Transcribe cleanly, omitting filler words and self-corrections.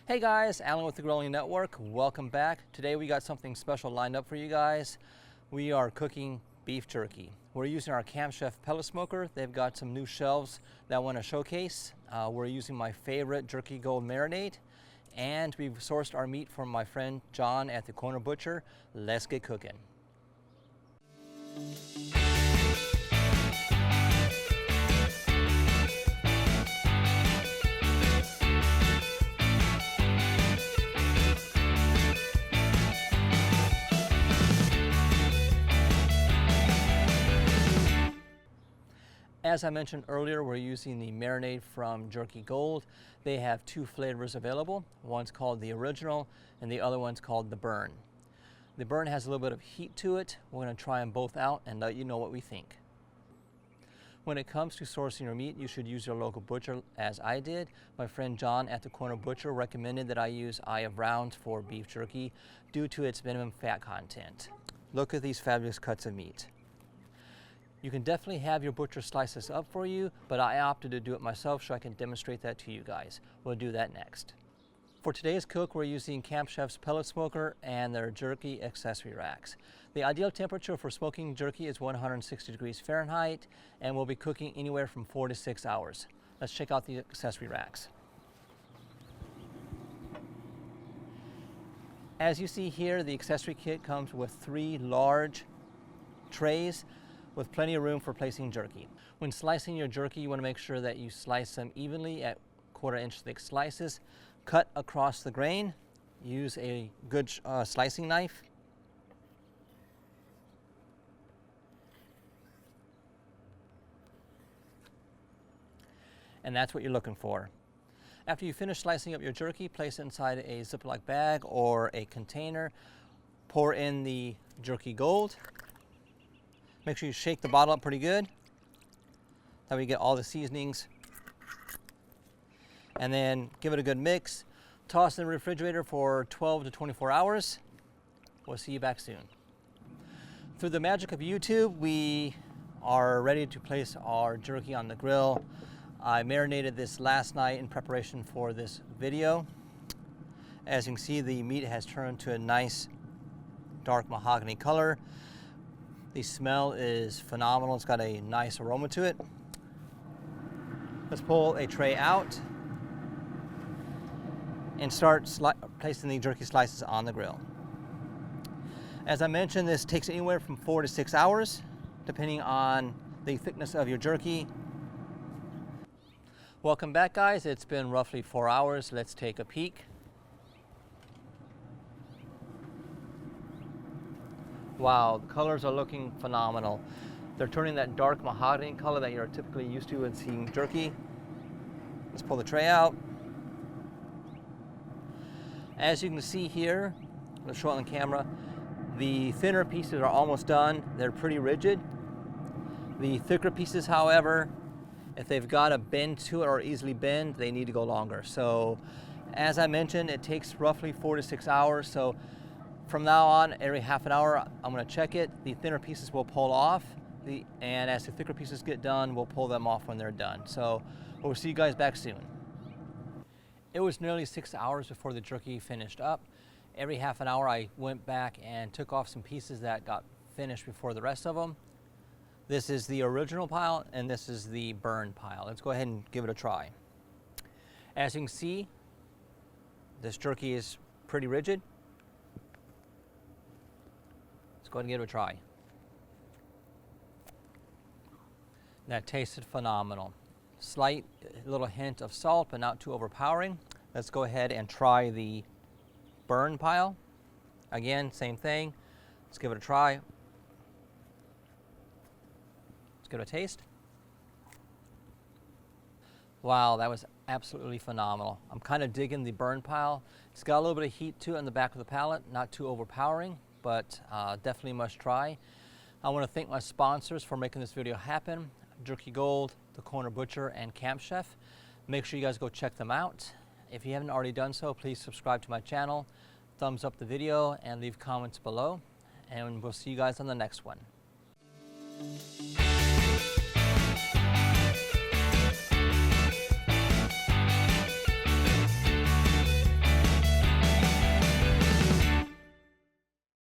Hey guys, Alan with the Grilling Network. Welcome back. Today we got something special lined up for you guys. We are cooking beef jerky. We're using our CampChef Pellet Smoker. They've got some new shelves that I want to showcase. We're using my favorite Jerky Gold marinade, and we've sourced our meat from my friend John at the Corner Butcher. Let's get cooking. As I mentioned earlier, we're using the marinade from Jerky Gold. They have two flavors available. One's called the original and the other one's called the burn. The burn has a little bit of heat to it. We're going to try them both out and let you know what we think. When it comes to sourcing your meat, you should use your local butcher, as I did. My friend John at the Corner Butcher recommended that I use Eye of Round for beef jerky due to its minimum fat content. Look at these fabulous cuts of meat. You can definitely have your butcher slice this up for you, but I opted to do it myself so I can demonstrate that to you guys. We'll do that next. For today's cook, we're using CampChef's Pellet Smoker and their Jerky accessory racks. The ideal temperature for smoking jerky is 160 degrees Fahrenheit, and we'll be cooking anywhere from 4 to 6 hours. Let's check out the accessory racks. As you see here, the accessory kit comes with 3 large trays with plenty of room for placing jerky. When slicing your jerky, you want to make sure that you slice them evenly at 1/4 inch thick slices. Cut across the grain. Use a good slicing knife. And that's what you're looking for. After you finish slicing up your jerky, place it inside a ziploc bag or a container. Pour in the Jerky Gold. Make sure you shake the bottle up pretty good. That way you get all the seasonings. And then give it a good mix. Toss in the refrigerator for 12 to 24 hours. We'll see you back soon. Through the magic of YouTube, we are ready to place our jerky on the grill. I marinated this last night in preparation for this video. As you can see, the meat has turned to a nice dark mahogany color. The smell is phenomenal. It's got a nice aroma to it. Let's pull a tray out and start placing the jerky slices on the grill. As I mentioned, this takes anywhere from 4 to 6 hours, depending on the thickness of your jerky. Welcome back, guys. It's been roughly 4 hours. Let's take a peek. Wow, the colors are looking phenomenal. They're turning that dark mahogany color that you're typically used to when seeing jerky. Let's pull the tray out. As you can see here, let's show it on camera, the thinner pieces are almost done. They're pretty rigid. The thicker pieces, however, if they've got a bend to it or easily bend, they need to go longer. So, as I mentioned, it takes roughly 4 to 6 hours. So, from now on, every half an hour, I'm going to check it. The thinner pieces will pull off, and as the thicker pieces get done, we'll pull them off when they're done. So we'll see you guys back soon. It was nearly 6 hours before the jerky finished up. Every half an hour, I went back and took off some pieces that got finished before the rest of them. This is the original pile, and this is the burn pile. Let's go ahead and give it a try. As you can see, this jerky is pretty rigid. Let's go ahead and give it a try. That tasted phenomenal. Slight little hint of salt, but not too overpowering. Let's go ahead and try the burn pile. Again, same thing. Let's give it a try. Let's give it a taste. Wow, that was absolutely phenomenal. I'm kind of digging the burn pile. It's got a little bit of heat to it on the back of the palate, not too overpowering, but definitely must try. I want to thank my sponsors for making this video happen: Jerky Gold, the Corner Butcher, and CampChef. Make sure you guys go check them out. If you haven't already done so, please subscribe to my channel, thumbs up the video, and leave comments below. And we'll see you guys on the next one.